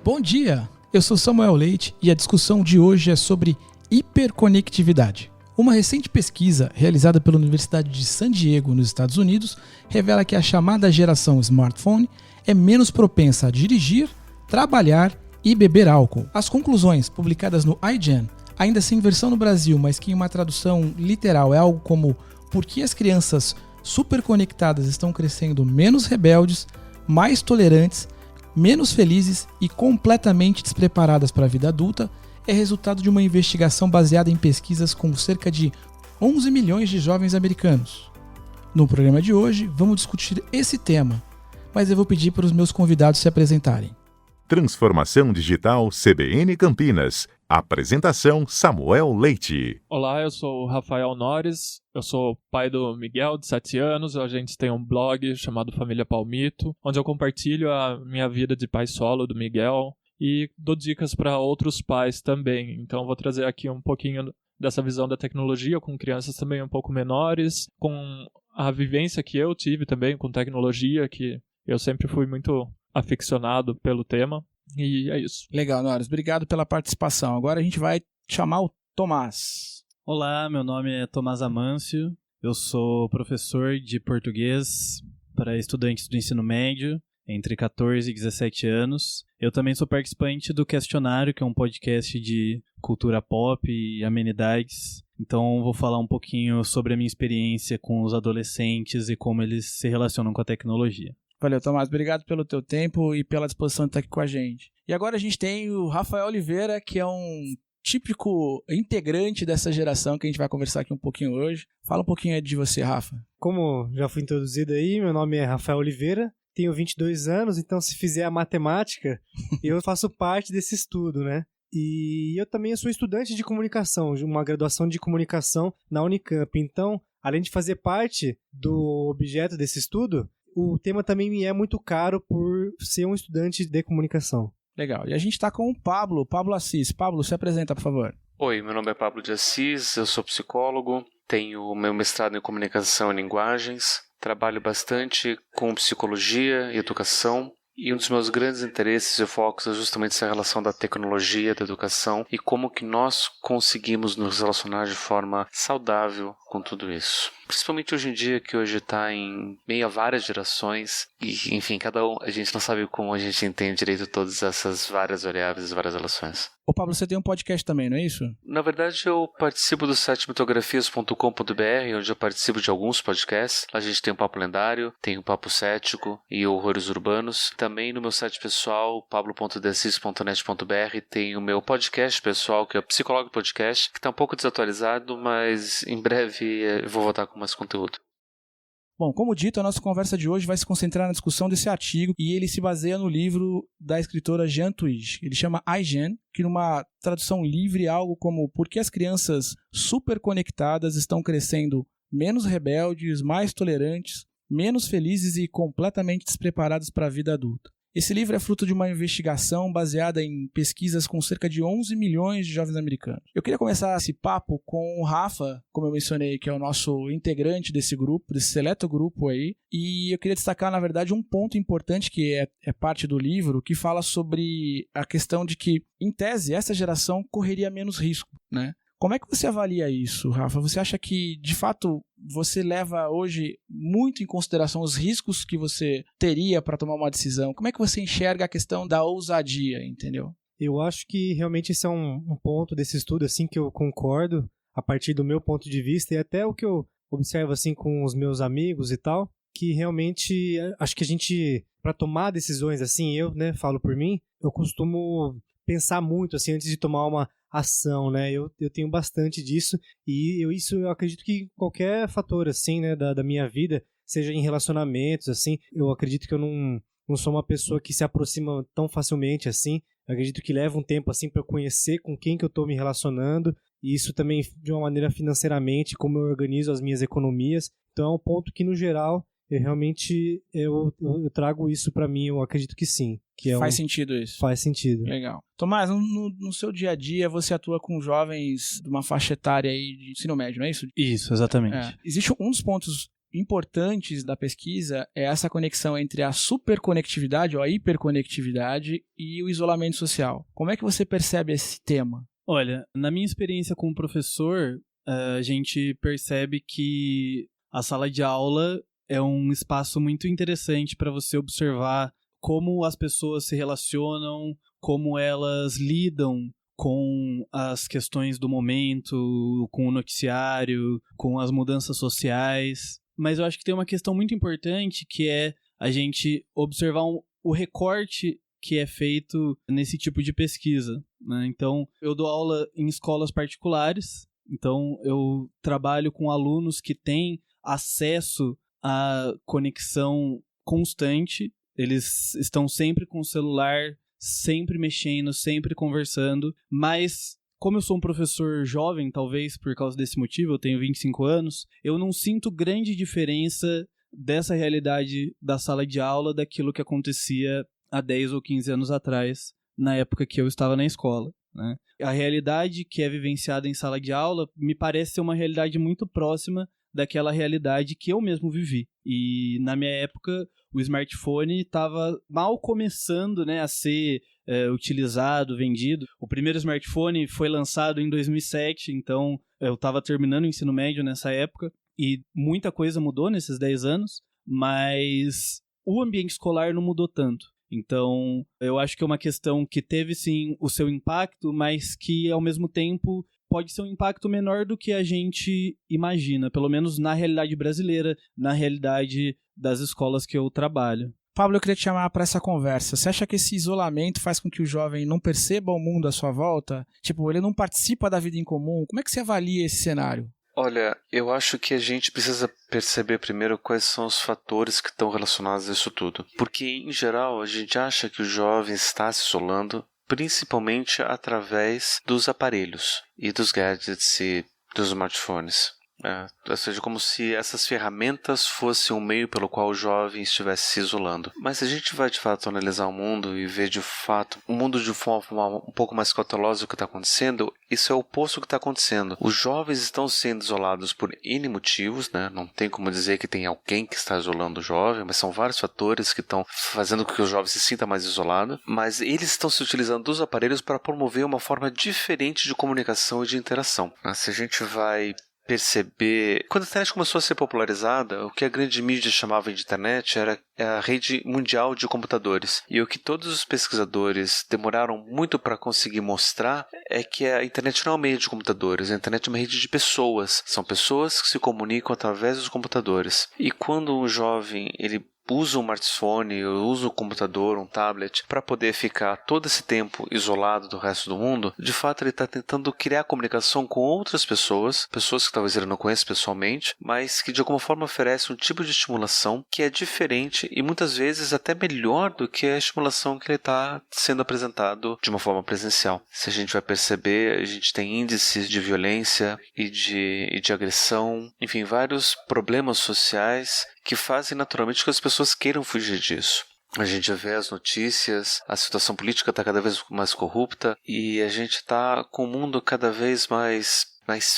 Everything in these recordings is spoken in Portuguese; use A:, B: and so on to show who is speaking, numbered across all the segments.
A: Bom dia, eu sou Samuel Leite e a discussão de hoje é sobre hiperconectividade. Uma recente pesquisa realizada pela Universidade de San Diego, nos Estados Unidos, revela que a chamada geração smartphone é menos propensa a dirigir, trabalhar e beber álcool. As conclusões, publicadas no iGen, ainda sem versão no Brasil, mas que em uma tradução literal é algo como por que as crianças superconectadas estão crescendo menos rebeldes, mais tolerantes, menos felizes e completamente despreparadas para a vida adulta, é resultado de uma investigação baseada em pesquisas com cerca de 11 milhões de jovens americanos. No programa de hoje, vamos discutir esse tema, mas eu vou pedir para os meus convidados se apresentarem.
B: Transformação Digital CBN Campinas. Apresentação Samuel Leite.
C: Olá, eu sou o Rafael Nores, eu sou pai do Miguel, de 7 anos, a gente tem um blog chamado Família Palmito, onde eu compartilho a minha vida de pai solo do Miguel e dou dicas para outros pais também. Então vou trazer aqui um pouquinho dessa visão da tecnologia com crianças também um pouco menores, com a vivência que eu tive também com tecnologia, que eu sempre fui muito aficionado pelo tema. E é isso.
A: Legal, Nores. Obrigado pela participação. Agora a gente vai chamar o Tomás.
D: Olá, meu nome é Tomás Amâncio. Eu sou professor de português para estudantes do ensino médio, entre 14 e 17 anos. Eu também sou participante do Questionário, que é um podcast de cultura pop e amenidades. Então vou falar um pouquinho sobre a minha experiência com os adolescentes e como eles se relacionam com a tecnologia.
A: Valeu, Tomás. Obrigado pelo teu tempo e pela disposição de estar aqui com a gente. E agora a gente tem o Rafael Oliveira, que é um típico integrante dessa geração que a gente vai conversar aqui um pouquinho hoje. Fala um pouquinho aí de você, Rafa.
E: Como já fui introduzido aí, meu nome é Rafael Oliveira, tenho 22 anos, então se fizer a matemática, eu faço parte desse estudo, né? E eu também sou estudante de comunicação, uma graduação de comunicação na Unicamp. Então, além de fazer parte do objeto desse estudo, o tema também me é muito caro por ser um estudante de comunicação.
A: Legal. E a gente está com o Pablo Assis. Pablo, se apresenta, por favor.
F: Oi, meu nome é Pablo de Assis, eu sou psicólogo, tenho meu mestrado em comunicação e linguagens, trabalho bastante com psicologia e educação. E um dos meus grandes interesses e focos é justamente essa relação da tecnologia, da educação e como que nós conseguimos nos relacionar de forma saudável com tudo isso. Principalmente hoje em dia, que hoje está em meio a várias gerações e, enfim, cada um, a gente não sabe como a gente entende direito todas essas várias variáveis e várias relações.
A: Ô Pablo, você tem um podcast também, não é isso?
F: Na verdade, eu participo do site mitografias.com.br, onde eu participo de alguns podcasts. Lá a gente tem o Papo Lendário, tem o Papo Cético e o Horrores Urbanos. Também no meu site pessoal, pablo.deassis.net.br, tem o meu podcast pessoal, que é o Psicólogo Podcast, que está um pouco desatualizado, mas em breve eu vou voltar com mais conteúdo.
A: Bom, como dito, a nossa conversa de hoje vai se concentrar na discussão desse artigo e ele se baseia no livro da escritora Jean Twenge. Ele chama iGen, que numa tradução livre é algo como por que as crianças superconectadas estão crescendo menos rebeldes, mais tolerantes, menos felizes e completamente despreparadas para a vida adulta. Esse livro é fruto de uma investigação baseada em pesquisas com cerca de 11 milhões de jovens americanos. Eu queria começar esse papo com o Rafa, como eu mencionei, que é o nosso integrante desse grupo, desse seleto grupo aí, e eu queria destacar, na verdade, um ponto importante que é parte do livro, que fala sobre a questão de que, em tese, essa geração correria menos risco, né? Como é que você avalia isso, Rafa? Você acha que, de fato, você leva hoje muito em consideração os riscos que você teria para tomar uma decisão? Como é que você enxerga a questão da ousadia, entendeu?
E: Eu acho que realmente esse é um ponto desse estudo assim, que eu concordo a partir do meu ponto de vista e até o que eu observo assim, com os meus amigos e tal, que realmente acho que a gente, para tomar decisões assim, eu falo por mim, eu costumo pensar muito assim, antes de tomar uma ação, né? Eu tenho bastante disso e eu acredito que qualquer fator assim, né, da minha vida, seja em relacionamentos, assim, eu acredito que eu não sou uma pessoa que se aproxima tão facilmente assim. Eu acredito que leva um tempo assim para eu conhecer com quem que eu estou me relacionando e isso também de uma maneira financeiramente, como eu organizo as minhas economias. Então é um ponto que no geral eu trago isso para mim, eu acredito que sim. Que
A: faz sentido isso?
E: Faz sentido.
A: Legal. Tomás, no seu dia a dia você atua com jovens de uma faixa etária aí de ensino médio, não é isso?
D: Isso, exatamente.
A: Existe um dos pontos importantes da pesquisa é essa conexão entre a superconectividade ou a hiperconectividade e o isolamento social. Como é que você percebe esse tema?
D: Olha, na minha experiência como professor, a gente percebe que a sala de aula é um espaço muito interessante para você observar como as pessoas se relacionam, como elas lidam com as questões do momento, com o noticiário, com as mudanças sociais. Mas eu acho que tem uma questão muito importante, que é a gente observar o recorte que é feito nesse tipo de pesquisa, né? Então, eu dou aula em escolas particulares, então eu trabalho com alunos que têm acesso à conexão constante, eles estão sempre com o celular, sempre mexendo, sempre conversando, mas como eu sou um professor jovem, talvez por causa desse motivo, eu tenho 25 anos, eu não sinto grande diferença dessa realidade da sala de aula daquilo que acontecia há 10 ou 15 anos atrás, na época que eu estava na escola, né? A realidade que é vivenciada em sala de aula me parece ser uma realidade muito próxima daquela realidade que eu mesmo vivi. E na minha época, o smartphone estava mal começando, né, a ser utilizado, vendido. O primeiro smartphone foi lançado em 2007, então eu estava terminando o ensino médio nessa época e muita coisa mudou nesses 10 anos, mas o ambiente escolar não mudou tanto. Então, eu acho que é uma questão que teve, sim, o seu impacto, mas que, ao mesmo tempo, pode ser um impacto menor do que a gente imagina, pelo menos na realidade brasileira, na realidade das escolas que eu trabalho.
A: Pablo, eu queria te chamar para essa conversa. Você acha que esse isolamento faz com que o jovem não perceba o mundo à sua volta? Tipo, ele não participa da vida em comum? Como é que você avalia esse cenário?
F: Olha, eu acho que a gente precisa perceber primeiro quais são os fatores que estão relacionados a isso tudo. Porque, em geral, a gente acha que o jovem está se isolando principalmente através dos aparelhos e dos gadgets e dos smartphones. Ou seja, como se essas ferramentas fossem um meio pelo qual o jovem estivesse se isolando. Mas se a gente vai de fato analisar o mundo e ver de fato o mundo de forma um pouco mais cautelosa do que está acontecendo, isso é o oposto do que está acontecendo. Os jovens estão sendo isolados por N motivos, né? Não tem como dizer que tem alguém que está isolando o jovem, mas são vários fatores que estão fazendo com que o jovem se sinta mais isolado. Mas eles estão se utilizando dos aparelhos para promover uma forma diferente de comunicação e de interação. Se a gente vai perceber... Quando a internet começou a ser popularizada, o que a grande mídia chamava de internet era a rede mundial de computadores. E o que todos os pesquisadores demoraram muito para conseguir mostrar é que a internet não é um meio de computadores, a internet é uma rede de pessoas. São pessoas que se comunicam através dos computadores. E quando um jovem ele usa um smartphone, usa um computador, um tablet, para poder ficar todo esse tempo isolado do resto do mundo, de fato ele está tentando criar comunicação com outras pessoas que talvez ele não conheça pessoalmente, mas que de alguma forma oferecem um tipo de estimulação que é diferente e muitas vezes até melhor do que a estimulação que ele está sendo apresentado de uma forma presencial. Se a gente vai perceber, a gente tem índices de violência e de agressão, enfim, vários problemas sociais que fazem naturalmente que as pessoas queiram fugir disso. A gente vê as notícias, a situação política está cada vez mais corrupta e a gente está com um mundo cada vez mais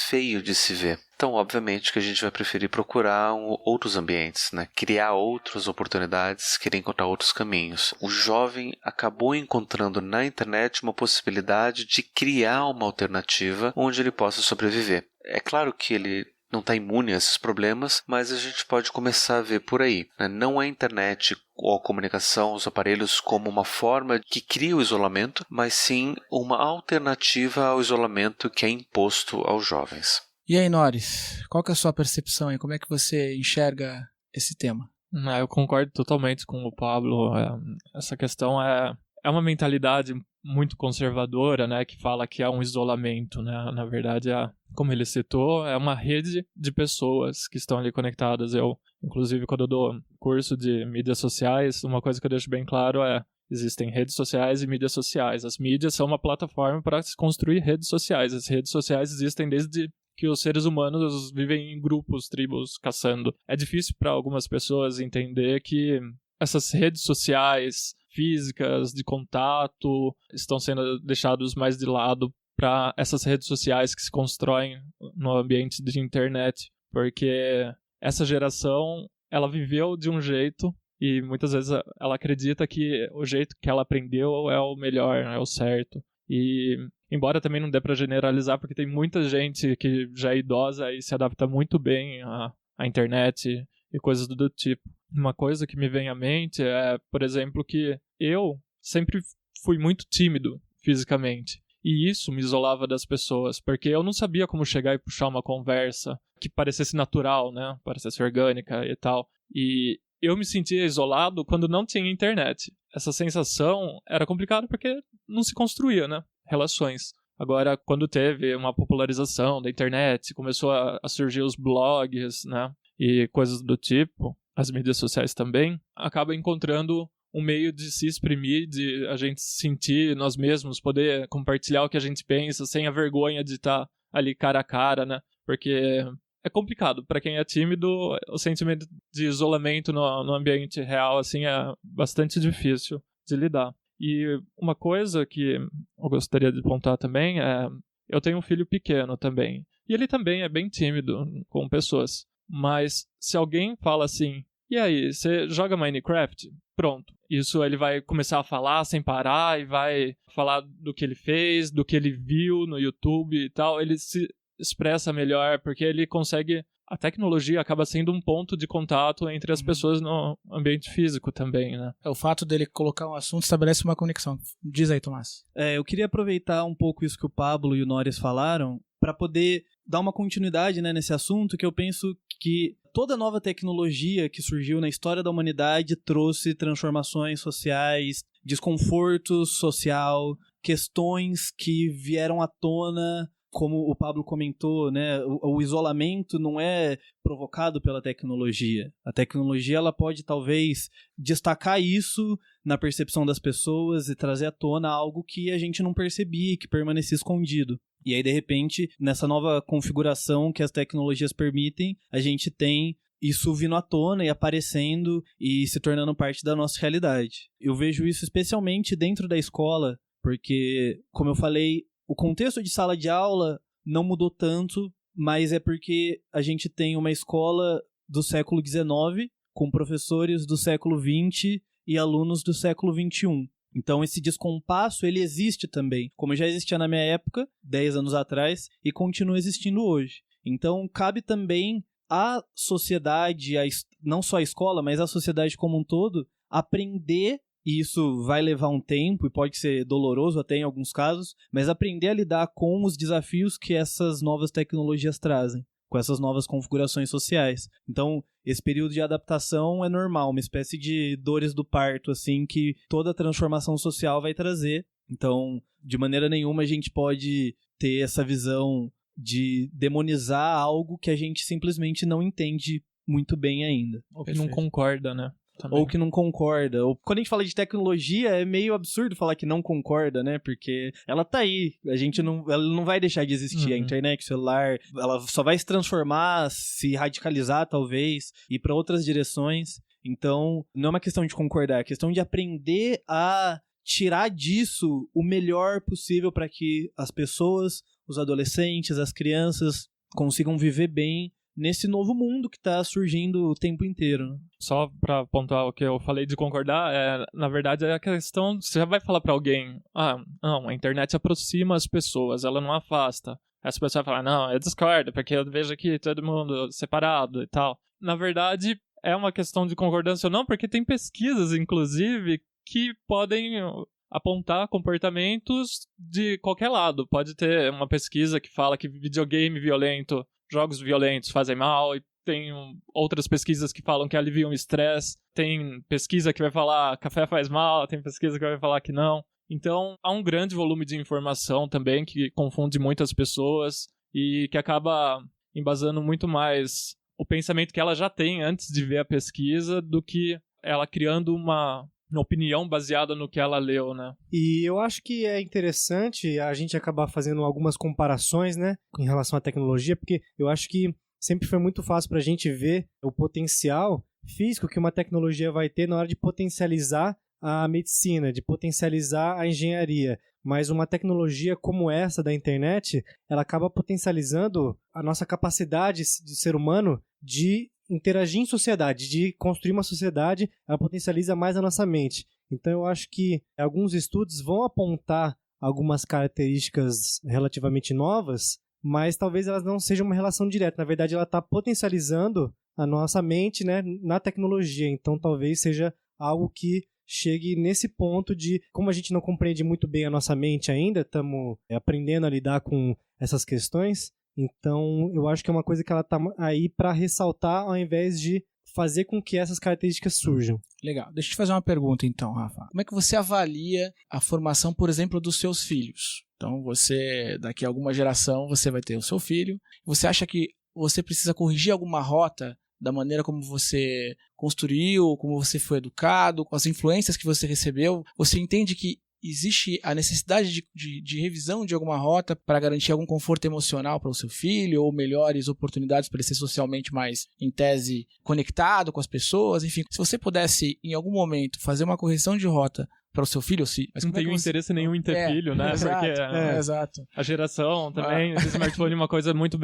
F: feio de se ver. Então, obviamente, que a gente vai preferir procurar outros ambientes, né? Criar outras oportunidades, querer encontrar outros caminhos. O jovem acabou encontrando na internet uma possibilidade de criar uma alternativa onde ele possa sobreviver. É claro que ele não está imune a esses problemas, mas a gente pode começar a ver por aí, né? Não é a internet ou a comunicação, os aparelhos como uma forma que cria o isolamento, mas sim uma alternativa ao isolamento que é imposto aos jovens.
A: E aí, Norris, qual que é a sua percepção aí? Como é que você enxerga esse tema?
C: Eu concordo totalmente com o Pablo. Essa questão é uma mentalidade muito conservadora, né, que fala que há um isolamento, né? Na verdade, como ele citou, é uma rede de pessoas que estão ali conectadas. Inclusive, quando eu dou curso de mídias sociais, uma coisa que eu deixo bem claro é: existem redes sociais e mídias sociais. As mídias são uma plataforma para se construir redes sociais. As redes sociais existem desde que os seres humanos vivem em grupos, tribos, caçando. É difícil para algumas pessoas entender que essas redes sociais físicas de contato estão sendo deixados mais de lado para essas redes sociais que se constroem no ambiente de internet, porque essa geração, ela viveu de um jeito e muitas vezes ela acredita que o jeito que ela aprendeu é o melhor, é o certo. E embora também não dê para generalizar, porque tem muita gente que já é idosa e se adapta muito bem à internet e coisas do tipo. Uma coisa que me vem à mente é, por exemplo, que eu sempre fui muito tímido fisicamente. E isso me isolava das pessoas, porque eu não sabia como chegar e puxar uma conversa que parecesse natural, né? Parecesse orgânica e tal. E eu me sentia isolado quando não tinha internet. Essa sensação era complicada porque não se construía, né? Relações. Agora, quando teve uma popularização da internet, começou a surgir os blogs, né? E coisas do tipo, as mídias sociais também, acaba encontrando um meio de se exprimir, de a gente sentir nós mesmos, poder compartilhar o que a gente pensa, sem a vergonha de estar ali cara a cara, né? Porque é complicado. Para quem é tímido, o sentimento de isolamento no ambiente real, assim, é bastante difícil de lidar. E uma coisa que eu gostaria de apontar também é... Eu tenho um filho pequeno também. E ele também é bem tímido com pessoas. Mas se alguém fala assim... E aí, você joga Minecraft? Pronto. Isso ele vai começar a falar sem parar e vai falar do que ele fez, do que ele viu no YouTube e tal. Ele se expressa melhor porque ele consegue... A tecnologia acaba sendo um ponto de contato entre as pessoas no ambiente físico também, né?
A: O fato dele colocar um assunto estabelece uma conexão. Diz aí, Tomás.
D: Eu queria aproveitar um pouco isso que o Pablo e o Norris falaram para poder dar uma continuidade, né, nesse assunto, que eu penso que toda nova tecnologia que surgiu na história da humanidade trouxe transformações sociais, desconforto social, questões que vieram à tona, como o Pablo comentou, né, o isolamento não é provocado pela tecnologia. A tecnologia ela pode talvez destacar isso na percepção das pessoas e trazer à tona algo que a gente não percebia, que permanecia escondido. E aí, de repente, nessa nova configuração que as tecnologias permitem, a gente tem isso vindo à tona e aparecendo e se tornando parte da nossa realidade. Eu vejo isso especialmente dentro da escola, porque, como eu falei, o contexto de sala de aula não mudou tanto, mas é porque a gente tem uma escola do século XIX com professores do século XX e alunos do século XXI. Então esse descompasso ele existe também, como já existia na minha época, 10 anos atrás, e continua existindo hoje. Então cabe também à sociedade, não só a escola, mas a sociedade como um todo, aprender, e isso vai levar um tempo e pode ser doloroso até em alguns casos, mas aprender a lidar com os desafios que essas novas tecnologias trazem, com essas novas configurações sociais. Então, esse período de adaptação é normal, uma espécie de dores do parto, assim, que toda transformação social vai trazer. Então, de maneira nenhuma a gente pode ter essa visão de demonizar algo que a gente simplesmente não entende muito bem ainda.
C: Ou que não concorda, né? Também.
D: Ou que não concorda. Ou, quando a gente fala de tecnologia, é meio absurdo falar que não concorda, né? Porque ela tá aí. Ela não vai deixar de existir. A internet, o celular, ela só vai se transformar, se radicalizar, talvez, ir para outras direções. Então, não é uma questão de concordar, é questão de aprender a tirar disso o melhor possível para que as pessoas, os adolescentes, as crianças consigam viver bem nesse novo mundo que está surgindo o tempo inteiro.
C: Só para pontuar o que eu falei de concordar, na verdade é a questão, você já vai falar para alguém, não, a internet aproxima as pessoas, ela não afasta. Essa pessoa vai falar, não, eu discordo, porque eu vejo aqui todo mundo separado e tal. Na verdade, é uma questão de concordância ou não, porque tem pesquisas, inclusive, que podem apontar comportamentos de qualquer lado. Pode ter uma pesquisa que fala que videogame violento, jogos violentos fazem mal, e tem outras pesquisas que falam que aliviam o estresse, tem pesquisa que vai falar café faz mal, tem pesquisa que vai falar que não. Então, há um grande volume de informação também que confunde muitas pessoas e que acaba embasando muito mais o pensamento que ela já tem antes de ver a pesquisa do que ela criando uma opinião baseada no que ela leu, né?
E: E eu acho que é interessante a gente acabar fazendo algumas comparações, né, em relação à tecnologia, porque eu acho que sempre foi muito fácil para a gente ver o potencial físico que uma tecnologia vai ter na hora de potencializar a medicina, de potencializar a engenharia. Mas uma tecnologia como essa da internet, ela acaba potencializando a nossa capacidade de ser humano de interagir em sociedade, de construir uma sociedade, ela potencializa mais a nossa mente. Então eu acho que alguns estudos vão apontar algumas características relativamente novas, mas talvez elas não sejam uma relação direta. Na verdade, ela está potencializando a nossa mente, né, na tecnologia. Então talvez seja algo que chegue nesse ponto de, como a gente não compreende muito bem a nossa mente ainda, estamos aprendendo a lidar com essas questões, então eu acho que é uma coisa que ela está aí para ressaltar ao invés de fazer com que essas características surjam.
A: Legal. Deixa eu te fazer uma pergunta então, Rafa. Como é que você avalia a formação, por exemplo, dos seus filhos? Então você, daqui a alguma geração, você vai ter o seu filho. Você acha que você precisa corrigir alguma rota da maneira como você construiu, como você foi educado, com as influências que você recebeu? Você entende que existe a necessidade de revisão de alguma rota para garantir algum conforto emocional para o seu filho, ou melhores oportunidades para ele ser socialmente mais, em tese, conectado com as pessoas? Enfim, se você pudesse, em algum momento, fazer uma correção de rota para o seu filho, mas
C: não tenho interesse nenhum em ter filho, né?
A: Exato,
C: porque
A: exato.
C: A geração também, de smartphone, uma coisa muito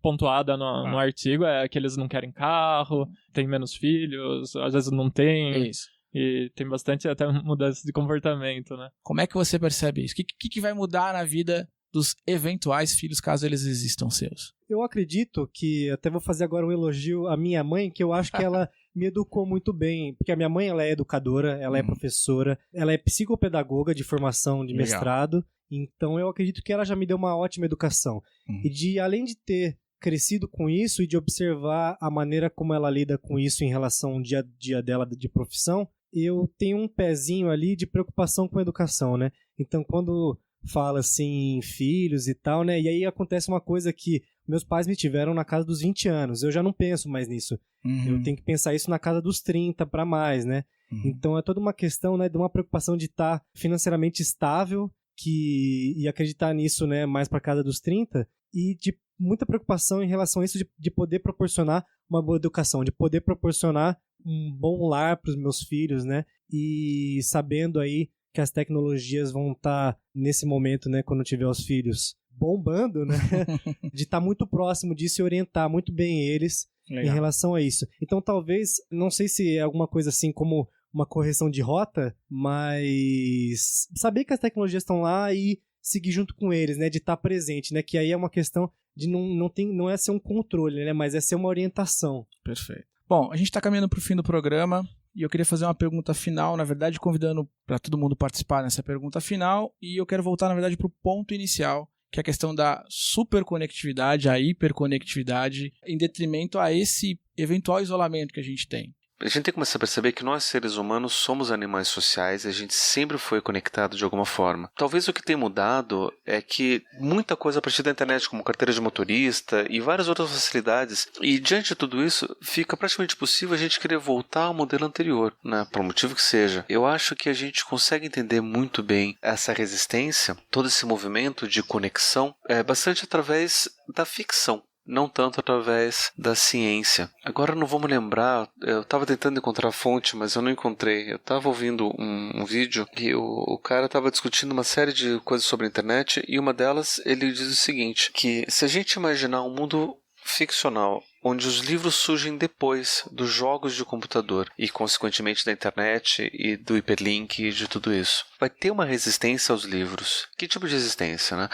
C: pontuada no artigo é que eles não querem carro, tem menos filhos, às vezes não tem.
A: Isso.
C: E tem bastante até mudança de comportamento, né?
A: Como é que você percebe isso? O que vai mudar na vida dos eventuais filhos, caso eles existam seus?
E: Eu acredito que, até vou fazer agora um elogio à minha mãe, que eu acho que ela me educou muito bem, porque a minha mãe, ela é educadora, ela é professora, ela é psicopedagoga de formação de mestrado, então eu acredito que ela já me deu uma ótima educação. E além de ter crescido com isso e de observar a maneira como ela lida com isso em relação ao dia a dia dela de profissão, eu tenho um pezinho ali de preocupação com a educação, né? Então, quando fala assim, filhos e tal, né? E aí acontece uma coisa que meus pais me tiveram na casa dos 20 anos. Eu já não penso mais nisso. Eu tenho que pensar isso na casa dos 30 para mais, né? Então, é toda uma questão, né, de uma preocupação de estar financeiramente estável e acreditar nisso, né, mais para casa dos 30, e de muita preocupação em relação a isso de poder proporcionar uma boa educação, de poder proporcionar um bom lar para os meus filhos, né? E sabendo aí que as tecnologias vão estar nesse momento, né, quando eu tiver os filhos, bombando, né? De estar muito próximo disso e orientar muito bem eles em relação a isso. Então, talvez, não sei se é alguma coisa assim como uma correção de rota, mas saber que as tecnologias estão lá e seguir junto com eles, né? De estar presente, né? Que aí é uma questão de não é ser um controle, né? Mas é ser uma orientação.
A: Perfeito. Bom, a gente está caminhando para o fim do programa e eu queria fazer uma pergunta final, na verdade convidando para todo mundo participar nessa pergunta final, e eu quero voltar, na verdade, para o ponto inicial, que é a questão da superconectividade, a hiperconectividade, em detrimento a esse eventual isolamento que a gente tem.
F: A gente tem que começar a perceber que nós, seres humanos, somos animais sociais e a gente sempre foi conectado de alguma forma. Talvez o que tem mudado é que muita coisa a partir da internet, como carteira de motorista e várias outras facilidades, e diante de tudo isso, fica praticamente possível a gente querer voltar ao modelo anterior, né? Por um motivo que seja. Eu acho que a gente consegue entender muito bem essa resistência, todo esse movimento de conexão, bastante através da ficção. Não tanto através da ciência. Agora não vou me lembrar, eu estava tentando encontrar a fonte, mas eu não encontrei. Eu estava ouvindo um vídeo e o cara estava discutindo uma série de coisas sobre a internet, e uma delas ele diz o seguinte, que se a gente imaginar um mundo ficcional, onde os livros surgem depois dos jogos de computador e, consequentemente, da internet e do hiperlink e de tudo isso, vai ter uma resistência aos livros. Que tipo de resistência, né?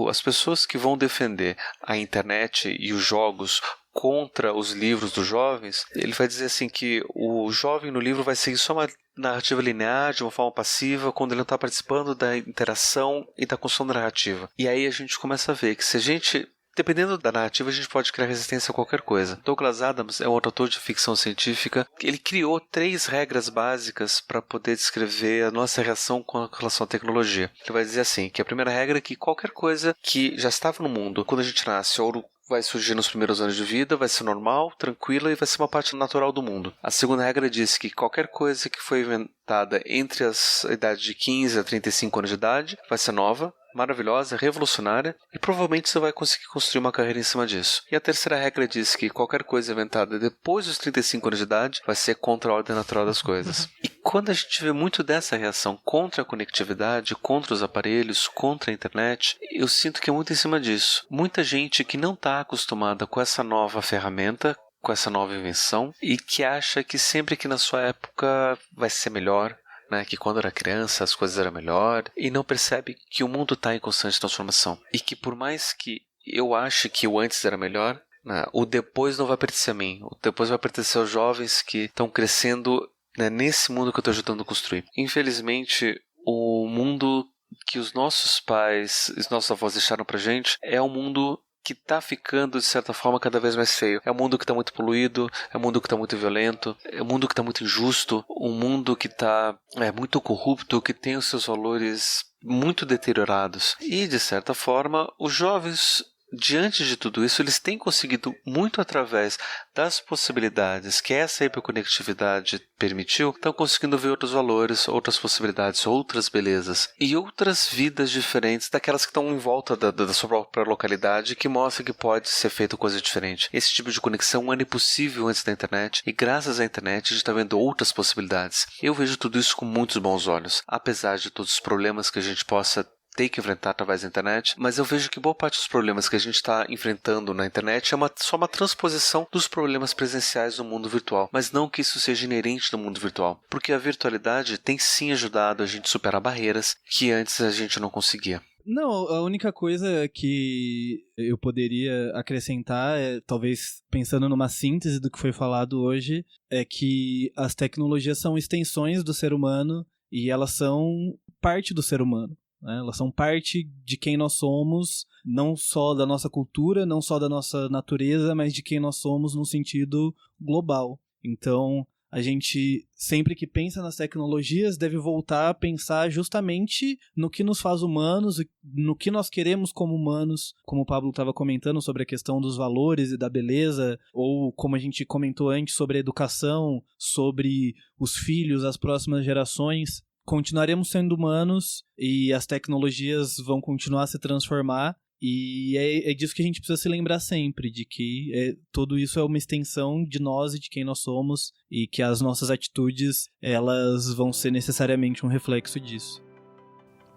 F: As pessoas que vão defender a internet e os jogos contra os livros dos jovens, ele vai dizer assim que o jovem no livro vai seguir só uma narrativa linear, de uma forma passiva, quando ele não está participando da interação e da construção da narrativa. E aí a gente começa a ver que se a gente... Dependendo da narrativa, a gente pode criar resistência a qualquer coisa. Douglas Adams é um autor de ficção científica. Ele criou 3 regras básicas para poder descrever a nossa reação com relação à tecnologia. Ele vai dizer assim, que a primeira regra é que qualquer coisa que já estava no mundo, quando a gente nasce, ou vai surgir nos primeiros anos de vida, vai ser normal, tranquila e vai ser uma parte natural do mundo. A segunda regra diz que qualquer coisa que foi inventada entre as idades de 15 a 35 anos de idade vai ser nova, maravilhosa, revolucionária, e provavelmente você vai conseguir construir uma carreira em cima disso. E a terceira regra diz que qualquer coisa inventada depois dos 35 anos de idade vai ser contra a ordem natural das coisas. E quando a gente vê muito dessa reação contra a conectividade, contra os aparelhos, contra a internet, eu sinto que é muito em cima disso. Muita gente que não está acostumada com essa nova ferramenta, com essa nova invenção e que acha que sempre que na sua época vai ser melhor, né? Que quando era criança as coisas eram melhor e não percebe que o mundo está em constante transformação e que por mais que eu ache que o antes era melhor, né, o depois não vai pertencer a mim, o depois vai pertencer aos jovens que estão crescendo, né, nesse mundo que eu estou ajudando a construir. Infelizmente, o mundo que os nossos pais, os nossos avós deixaram pra gente é um mundo que está ficando, de certa forma, cada vez mais feio. É um mundo que está muito poluído, é um mundo que está muito violento, é um mundo que está muito injusto, um mundo que está muito corrupto, que tem os seus valores muito deteriorados. E, de certa forma, os jovens, diante de tudo isso, eles têm conseguido, muito através das possibilidades que essa hiperconectividade permitiu, estão conseguindo ver outros valores, outras possibilidades, outras belezas e outras vidas diferentes daquelas que estão em volta da sua própria localidade, que mostra que pode ser feito coisa diferente. Esse tipo de conexão era impossível antes da internet e graças à internet a gente está vendo outras possibilidades. Eu vejo tudo isso com muitos bons olhos, apesar de todos os problemas que a gente possa ter que enfrentar através da internet, mas eu vejo que boa parte dos problemas que a gente está enfrentando na internet é só uma transposição dos problemas presenciais no mundo virtual, mas não que isso seja inerente no mundo virtual, porque a virtualidade tem sim ajudado a gente a superar barreiras que antes a gente não conseguia.
D: Não, a única coisa que eu poderia acrescentar, talvez pensando numa síntese do que foi falado hoje, é que as tecnologias são extensões do ser humano e elas são parte do ser humano. Elas são parte de quem nós somos, não só da nossa cultura, não só da nossa natureza, mas de quem nós somos no sentido global. Então, a gente, sempre que pensa nas tecnologias, deve voltar a pensar justamente no que nos faz humanos, no que nós queremos como humanos, como o Pablo estava comentando sobre a questão dos valores e da beleza, ou como a gente comentou antes sobre a educação, sobre os filhos, as próximas gerações. Continuaremos sendo humanos e as tecnologias vão continuar a se transformar e é disso que a gente precisa se lembrar sempre, de que tudo isso é uma extensão de nós e de quem nós somos e que as nossas atitudes elas vão ser necessariamente um reflexo disso.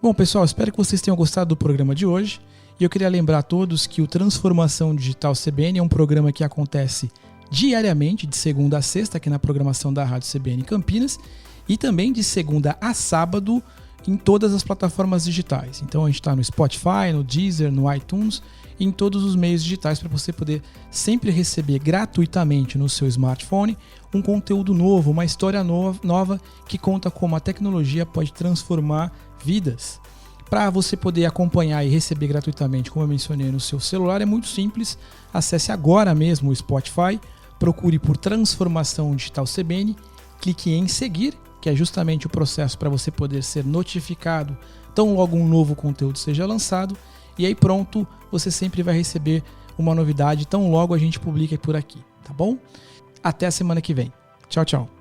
A: Bom, pessoal, espero que vocês tenham gostado do programa de hoje e eu queria lembrar a todos que o Transformação Digital CBN é um programa que acontece diariamente, de segunda a sexta, aqui na programação da Rádio CBN Campinas, e também de segunda a sábado em todas as plataformas digitais. Então a gente está no Spotify, no Deezer, no iTunes, e em todos os meios digitais para você poder sempre receber gratuitamente no seu smartphone um conteúdo novo, uma história nova que conta como a tecnologia pode transformar vidas. Para você poder acompanhar e receber gratuitamente, como eu mencionei, no seu celular, é muito simples. Acesse agora mesmo o Spotify, procure por Transformação Digital CBN, clique em seguir, que é justamente o processo para você poder ser notificado tão logo um novo conteúdo seja lançado, e aí pronto, você sempre vai receber uma novidade tão logo a gente publica por aqui, tá bom? Até a semana que vem. Tchau, tchau.